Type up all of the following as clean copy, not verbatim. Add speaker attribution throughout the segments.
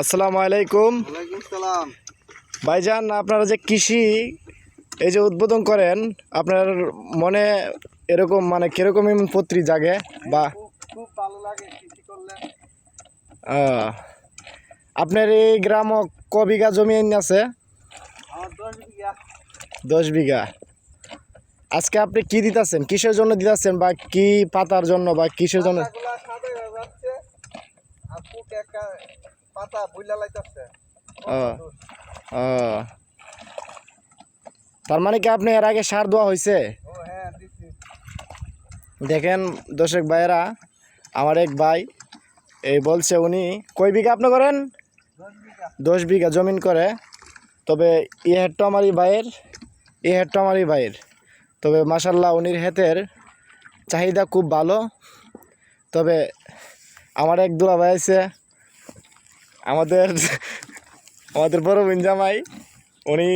Speaker 1: আসসালামু আলাইকুম।
Speaker 2: ওয়ালাইকুম সালাম।
Speaker 1: ভাইজান, আপনারা যে কৃষি এই যে উদ্বোধন করেন, আপনার মনে এরকম মানে কিরকম পত্রী জাগে বা
Speaker 2: খুব ভালো লাগে কৃষি করলে।
Speaker 1: আহ, আপনার এই গ্রাম ক বিঘা জমি আছে?
Speaker 2: আমার 10 বিঘা।
Speaker 1: 10 বিঘা। আজকে আপনি কি দিতেছেন, কিসের জন্য দিতেছেন বা কি পাতার জন্য বা কিসের জন্য?
Speaker 2: পাতাগুলা সাদা হয়ে যাচ্ছে আর পোক একটা পাতা বুইলা লাইতাছে।
Speaker 1: ও ও তার মানে কি আপনি এর আগে সার দেওয়া হয়েছে?
Speaker 2: ও হ্যাঁ দিছি।
Speaker 1: দেখেন দর্শক ভাইয়েরা, আমার এক ভাই এই বলছে, উনি কয় বিঘা আপনি করেন?
Speaker 2: 10 বিঘা।
Speaker 1: 10 বিঘা জমিন করে। তবে এই হেডটা আমারই ভাইয়ের, এই হেডটা আমারই ভাইয়ের। তবে মাশাল্লাহ উনির হেতের চাহিদা খুব ভালো। তবে আমার এক দুলা ভাই আছে, আমাদের আমাদের বড় বোন জামাই, উনি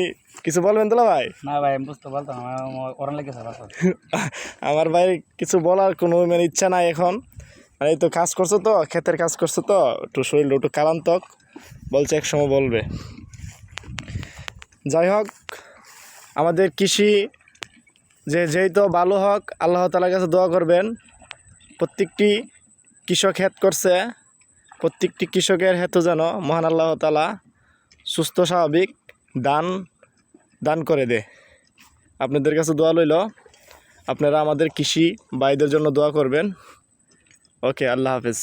Speaker 1: কিছু বলবেন দুলা ভাই?
Speaker 3: না ভাই, আমি বুঝতে পারতাম না, আমার ওরান লেগেছে বাসা।
Speaker 1: আমার ভাই কিছু বলার কোনো মানে ইচ্ছা নাই এখন, মানে এই তো কাজ করছো তো, ক্ষেতের কাজ করছো তো, একটু শরীর একটু কালান্তক, বলছে এক সময় বলবে। যাই হোক, আমাদের কৃষি যেই তো ভালো হোক, আল্লাহ তাআলার কাছে দোয়া করবেন। প্রত্যেকটি কৃষক হেত করছে, প্রত্যেকটি কৃষকের হেতু যেন মহান আল্লাহ তাআলা সুস্থ স্বাভাবিক দান করে দে। আপনাদের কাছে দোয়া লইল, আপনারা আমাদের কৃষি ভাইদের জন্য দোয়া করবেন। ওকে, আল্লাহ হাফেজ।